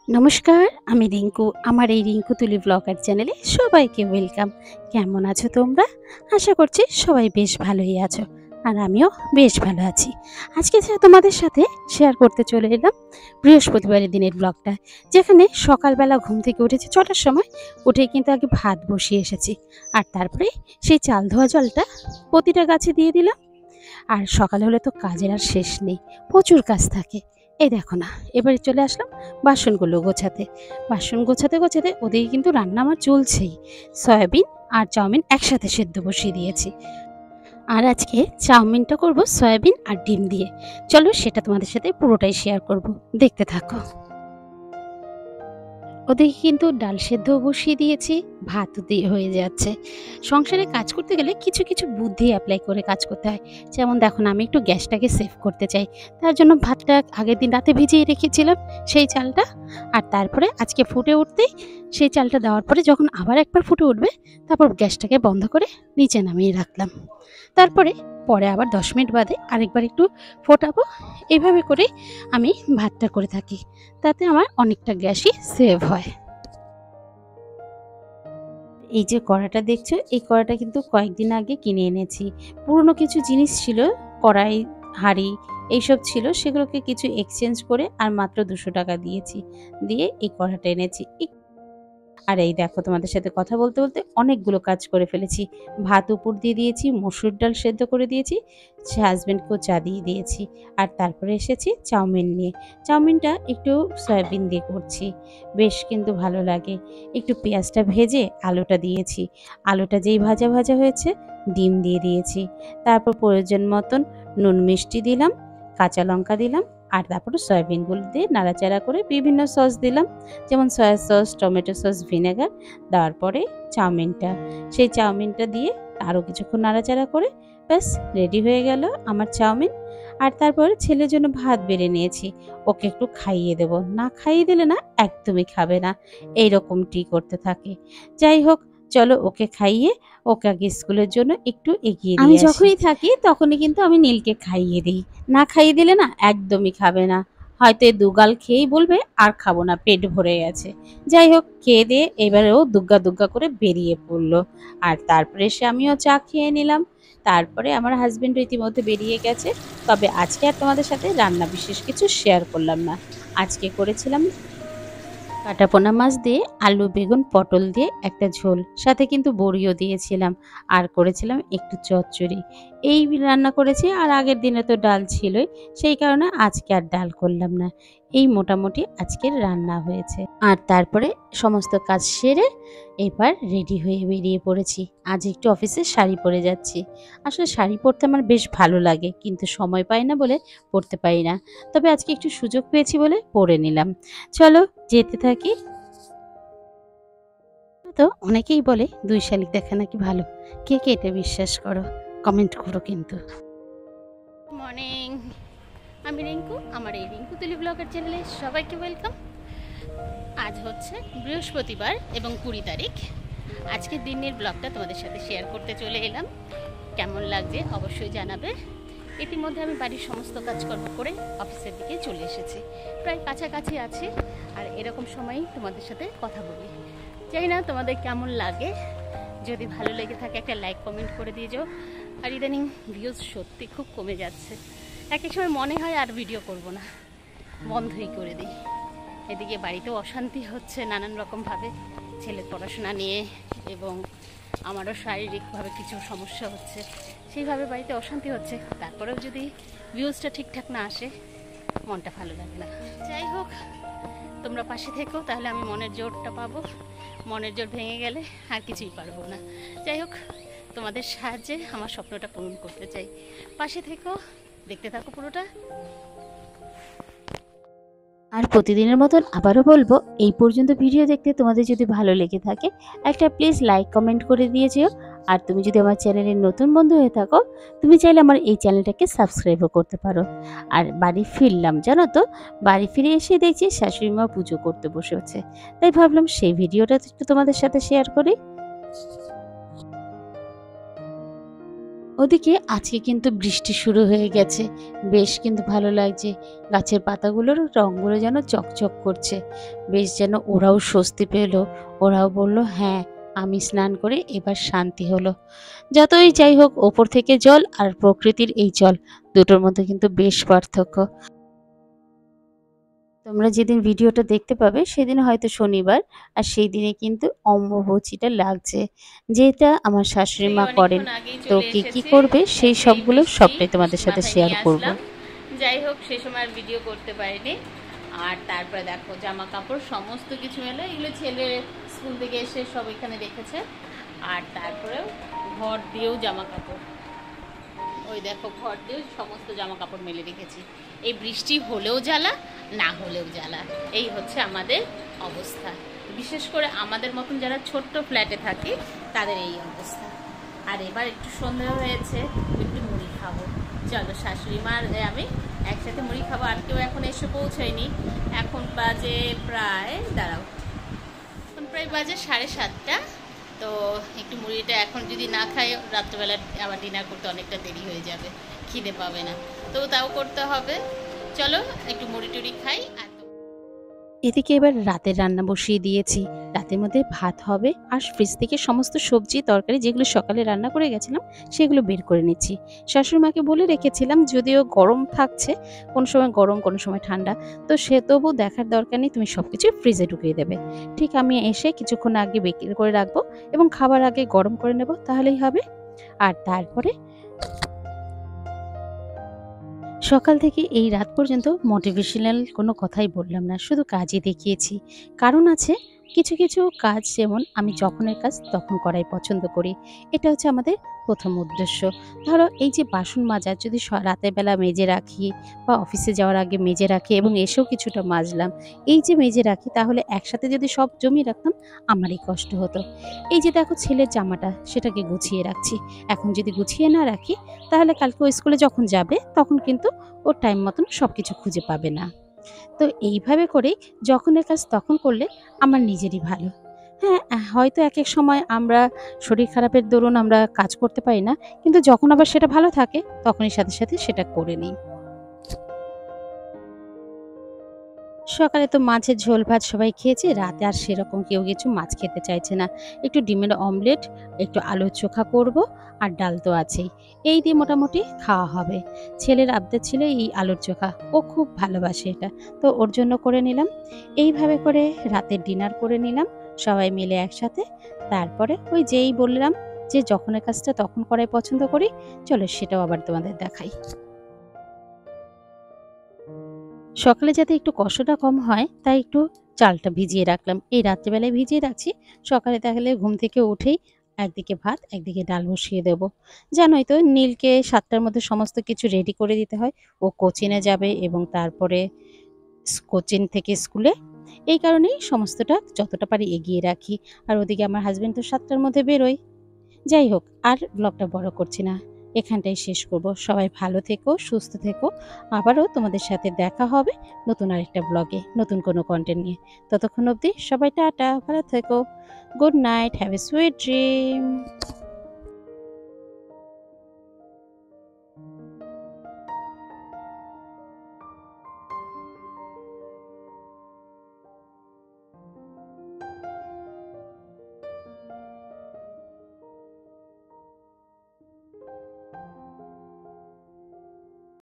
নমস্কার, আমি রিঙ্কু। আমার এই রিঙ্কু তুলি ব্লগার চ্যানেলে সবাইকে ওয়েলকাম। কেমন আছো তোমরা? আশা করছি সবাই বেশ ভালোই আছো। আর আমিও বেশ ভালো আছি। আজকে তোমাদের সাথে শেয়ার করতে চলে এলাম বৃহস্পতিবারের দিনের ব্লগটা। যেখানে সকালবেলা ঘুম থেকে উঠেছি ৬টার সময়। উঠে কিন্তু আগে ভাত বসিয়ে এসেছি। আর তারপরে সেই চাল ধোয়া জলটা প্রতিটা গাছে দিয়ে দিলাম। আর সকালে হলে তো কাজের আর শেষ নেই, প্রচুর কাজ থাকে। এই দেখো না, এবারে চলে আসলাম বাসনগুলো গোছাতে। বাসন গোছাতে গোছাতে ওদিকে কিন্তু রান্না আমার চলছেই। সয়াবিন আর চাউমিন একসাথে সেদ্ধ বসিয়ে দিয়েছি। আর আজকে চাউমিনটা করব সয়াবিন আর ডিম দিয়ে। চলো সেটা তোমাদের সাথে পুরোটাই শেয়ার করব, দেখতে থাকো। ওদিকে কিন্তু ডাল সেদ্ধও বসিয়ে দিয়েছি, ভাতও দিয়ে হয়ে যাচ্ছে। সংসারে কাজ করতে গেলে কিছু কিছু বুদ্ধি অ্যাপ্লাই করে কাজ করতে হয়। যেমন দেখো না, আমি একটু গ্যাসটাকে সেভ করতে চাই। তার জন্য ভাতটা আগের দিন রাতে ভিজিয়ে রেখেছিলাম, সেই চালটা। আর তারপরে আজকে ফুটে উঠতেই সেই চালটা দেওয়ার পরে যখন আবার একবার ফুটে উঠবে, তারপর গ্যাসটাকে বন্ধ করে নিচে নামিয়ে রাখলাম। তারপরে পরে আবার 10 মিনিট বাদে আরেকবার একটু ফোটাবো। এভাবে করে আমি ভাতটা করে থাকি। তাতে আমার অনেকটা গ্যাসই সেভ হয়। এই যে কড়াটা দেখছো, এই কড়াটা কিন্তু কয়েকদিন আগে কিনে এনেছি। পুরনো কিছু জিনিস ছিল, কড়াই, হাঁড়ি এইসব ছিল, সেগুলোকে কিছু এক্সচেঞ্জ করে আর মাত্র 200 টাকা দিয়েছি, দিয়ে এই কড়াটা এনেছি। আর এই দেখো, তোমাদের সাথে কথা বলতে বলতে অনেকগুলো কাজ করে ফেলেছি। ভাত উপর দিয়ে দিয়েছি, মসুর ডাল সেদ্ধ করে দিয়েছি, হাজব্যান্ডকেও চা দিয়ে দিয়েছি। আর তারপরে এসেছি চাউমিন নিয়ে। চাউমিনটা একটু সয়াবিন দিয়ে করছি, বেশ কিন্তু ভালো লাগে। একটু পেঁয়াজটা ভেজে আলুটা দিয়েছি। আলুটা যেই ভাজা ভাজা হয়েছে, ডিম দিয়ে দিয়েছি। তারপর প্রয়োজন মতন নুন মিষ্টি দিলাম, কাঁচা লঙ্কা দিলাম। আর তারপরে সয়াবিনগুলো দিয়ে নাড়াচাড়া করে বিভিন্ন সস দিলাম, যেমন soya sauce, tomato sauce, vinegar. দেওয়ার পরে সেই চাউমিনটা দিয়ে আরও কিছুক্ষণ নাড়াচাড়া করে ব্যাস রেডি হয়ে গেল আমার চাউমিন। আর তারপরে ছেলের জন্য ভাত বেড়ে নিয়েছি, ওকে একটু খাইয়ে দেব। না খাইয়ে দিলে না একদমই খাবে না, এইরকমটি করতে থাকে। যাই হোক, চলো ওকে খাইয়ে ওকে আগে স্কুলের জন্য একটু এগিয়ে দিয়ে আসি। আমি যখনই থাকি তখনই কিন্তু আমি নীলকে খাইয়ে দিই। না খাইয়ে দিলে না একদমই খাবে না। হয়তো এই দুগাল খেয়েই বলবে আর খাবো না, পেট ভরে গেছে। যাই হোক, খেয়ে দিয়ে এবারেও দুগ্গা দুগ্গা করে বেরিয়ে পড়লো। আর তারপরে এসে আমিও চা খেয়ে নিলাম। তারপরে আমার হাজবেন্ড ইতিমধ্যে বেরিয়ে গেছে। তবে আজকে আর তোমাদের সাথে রান্না বিশেষ কিছু শেয়ার করলাম না। আজকে করেছিলাম কাটাপোনা মাছ দিয়ে আলু, বেগুন, পটল দিয়ে একটা ঝোল, সাথে কিন্তু বড়িও দিয়েছিলাম। আর করেছিলাম একটু চচ্চড়ি। এই রান্না করেছি। আর আগের দিনে তো ডাল ছিলই, সেই কারণে আজকে আর ডাল করলাম না। এই মোটামুটি আজকের রান্না হয়েছে। আর তারপরে সমস্ত কাজ সেরে এবার রেডি হয়ে বেরিয়ে পড়েছি। আজ একটু অফিসে শাড়ি পরে যাচ্ছি। আসলে শাড়ি পরতে আমার বেশ ভালো লাগে, কিন্তু সময় পাই না বলে পরতে পারি না। তবে আজকে একটু সুযোগ পেয়েছি বলে পরে নিলাম। চলো যেতে থাকি। তো অনেকেই বলে 2 শালিক দেখা নাকি ভালো। কে কে এটা বিশ্বাস করো? কমেন্ট করো কিন্তু। মর্নিং, আমি রিঙ্কু। আমার এই রিঙ্কু তুলি ব্লগার চ্যানেলে সবাইকে ওয়েলকাম। আজ হচ্ছে বৃহস্পতিবার এবং 20 তারিখ। আজকের দিনের ব্লগটা তোমাদের সাথে শেয়ার করতে চলে এলাম। কেমন লাগছে অবশ্যই জানাবে। ইতিমধ্যে আমি বাড়ির সমস্ত কাজকর্ম করে অফিসের দিকে চলে এসেছি, প্রায় কাছাকাছি আছি। আর এরকম সময়ই তোমাদের সাথে কথা বলি। জানি না তোমাদের কেমন লাগে, যদি ভালো লেগে থাকে একটা লাইক কমেন্ট করে দিয়ে যাও। আর ইদানিং ভিউজ সত্যি খুব কমে যাচ্ছে। এক এক সময় মনে হয় আর ভিডিও করব না, বন্ধই করে দিই। এদিকে বাড়িতেও অশান্তি হচ্ছে নানান রকমভাবে, ছেলের পড়াশোনা নিয়ে, এবং আমারও শারীরিকভাবে কিছু সমস্যা হচ্ছে, সেইভাবে বাড়িতে অশান্তি হচ্ছে। তারপরেও যদি ভিউজটা ঠিকঠাক না আসে, মনটা ভালো লাগে না। যাই হোক, তোমরা পাশে থেকো, তাহলে আমি মনের জোরটা পাবো। মনের জোর ভেঙে গেলে আর কিছুই পারবো না। যাই হোক, তোমাদের সাহায্যে আমার স্বপ্নটা পূরণ করতে চাই। পাশে থেকো, দেখতে থাকো পুরোটা। আর প্রতিদিনের মতন আবারও বলবো, এই পর্যন্ত ভিডিও দেখতে তোমাদের যদি ভালো লেগে থাকে, একটা প্লিজ লাইক কমেন্ট করে দিয়ে যেও। আর তুমি যদি আমার চ্যানেলের নতুন বন্ধু হয়ে থাকো, তুমি চাইলে আমার এই চ্যানেলটাকে সাবস্ক্রাইবও করতে পারো। আর বাড়ি ফিরলাম, জানো তো, বাড়ি ফিরে এসে দেখছি শাশুড়ি মা পুজো করতে বসেছে। তাই ভাবলাম সেই ভিডিওটা একটু তোমাদের সাথে শেয়ার করি। ওদিকে আজকে কিন্তু বৃষ্টি শুরু হয়ে গেছে। বেশ কিন্তু ভালো লাগছে। গাছের পাতাগুলোর রংগুলো যেন চকচক করছে। বেশ যেন ওরাও স্বস্তি পেল। ওরাও বলল, "হ্যাঁ, আমি স্নান করে এবার শান্তি হলো।" যতই যাই হোক, ওপর থেকে জল আর প্রকৃতির এই জল দুটোর মধ্যে কিন্তু বেশ পার্থক্য। তোমরা যেদিন ভিডিওটা দেখতে পাবে সেদিন হয়তো শনিবার, আর সেই দিনে কিন্তু অম্বুবাচীটা লাগছে, যেটা আমার শাশুড়ি মা করেন। তো কি করবে সেই সবগুলো সবটাই তোমাদের সাথে শেয়ার করব। যাই হোক, সে সময় আর ভিডিও করতে পারিনি। আর তারপরে দেখো জামা কাপড় সমস্ত কিছু মেলে, এগুলো ছেলে স্কুল থেকে এসে সব এখানে রেখেছে। আর তারপরেও ঘর দিয়েও জামা কাপড়, ওই দেখো ঘর দিয়ে সমস্ত জামা কাপড় মেলে রেখেছি। এই বৃষ্টি হলেও জ্বালা, না হলেও জ্বালা, এই হচ্ছে আমাদের অবস্থা। বিশেষ করে আমাদের মতন যারা ছোট্ট ফ্ল্যাটে থাকে তাদের এই অবস্থা। আর এবার একটু সন্ধ্যা হয়েছে, একটু মুড়ি খাবো। চলো শাশুড়ি মার আমি একসাথে মুড়ি খাবো। আর কেউ এখন এসে পৌঁছায়নি। এখন বাজে প্রায়, দাঁড়াও, এখন প্রায় বাজে 7:30। তো একটু মুড়িটা এখন যদি না খাই, রাত্রেবেলা আবার ডিনার করতে অনেকটা দেরি হয়ে যাবে, খিদে পাবে না। তো তাও করতে হবে। চলো একটু মুড়ি টুড়ি খাই। আর এদিকে এবার রাতের রান্না বসিয়ে দিয়েছি। রাতের মধ্যে ভাত হবে, আর ফ্রিজ থেকে সমস্ত সবজি তরকারি যেগুলো সকালে রান্না করে গেছিলাম সেগুলো বের করে নিচ্ছি। শাশুড়ি মাকে বলে রেখেছিলাম, যদিও গরম থাকছে, কোনো সময় গরম কোনো সময় ঠান্ডা, তো সে তবু দেখার দরকার নেই, তুমি সবকিছু ফ্রিজে ঢুকিয়ে দেবে। ঠিক আমি এসে কিছুক্ষণ আগে বের করে রাখবো এবং খাবার আগে গরম করে নেব, তাহলেই হবে। আর তারপরে সকাল থেকে এই রাত পর্যন্ত মোটিভেশনাল কোনো কথাই বললাম না, শুধু কাজই দেখিয়েছি। কারণ আছে, কিছু কিছু কাজ যেমন আমি যখনের কাজ তখন করাই পছন্দ করি। এটা হচ্ছে আমাদের প্রথম উদ্দেশ্য। ধরো এই যে বাসন মাজা যদি রাতের বেলা মেজে রাখি, বা অফিসে যাওয়ার আগে মেজে রাখি এবং এসেও কিছুটা মাজলাম, এই যে মেজে রাখি, তাহলে একসাথে যদি সব জমিয়ে রাখতাম আমারই কষ্ট হতো। এই যে দেখো ছেলের জামাটা, সেটাকে গুছিয়ে রাখছি। এখন যদি গুছিয়ে না রাখি, তাহলে কালকে ও স্কুলে যখন যাবে তখন কিন্তু ও টাইম মতন সব কিছু খুঁজে পাবে না। তো এইভাবে করেই যখনের কাজ তখন করলে আমার নিজেরই ভালো। হ্যাঁ, হয়তো একেক সময় আমরা শরীর খারাপের দরুন আমরা কাজ করতে পারি না, কিন্তু যখন আবার সেটা ভালো থাকে তখনই সাথে সাথে সেটা করে নিই। সকালে তো মাছের ঝোল ভাত সবাই খেয়েছে, রাতে আর সেরকম কেউ কিছু মাছ খেতে চাইছে না। একটু ডিমের অমলেট, একটু আলুর চোখা করব, আর ডাল তো আছেই। এই দিয়ে মোটামুটি খাওয়া হবে। ছেলের আবদার ছিল এই আলুর চোখা, ও খুব ভালোবাসে এটা, তো ওর জন্য করে নিলাম। এইভাবে করে রাতের ডিনার করে নিলাম সবাই মিলে একসাথে। তারপরে ওই যেই বললাম যে যখনের কাজটা তখন করাই পছন্দ করি, চলো সেটাও আবার তোমাদের দেখাই। সকালে যাতে একটু কষ্টটা কম হয় তাই একটু চালটা ভিজিয়ে রাখলাম। এই রাত্রিবেলায় ভিজিয়ে রাখছি, সকালে তাহলে ঘুম থেকে উঠেই একদিকে ভাত একদিকে ডাল বসিয়ে দেব। জানোই তো, নীলকে 7টার মধ্যে সমস্ত কিছু রেডি করে দিতে হয়। ও কোচিনে যাবে এবং তারপরে কোচিং থেকে স্কুলে। এই কারণেই সমস্তটা যতটা পারি এগিয়ে রাখি। আর ওদিকে আমার হাজবেন্ড তো 7টার মধ্যে বেরোয়। যাই হোক, আর ব্লগটা বড় করছি না, এখানটাই শেষ করব। সবাই ভালো থেকো, সুস্থ থেকো। আবারও তোমাদের সাথে দেখা হবে নতুন আরেকটা ব্লগে, নতুন কোনো কন্টেন্ট নিয়ে। ততক্ষণ অবধি সবাই টাটা, ভালো থেকো। Good night, have a sweet dream.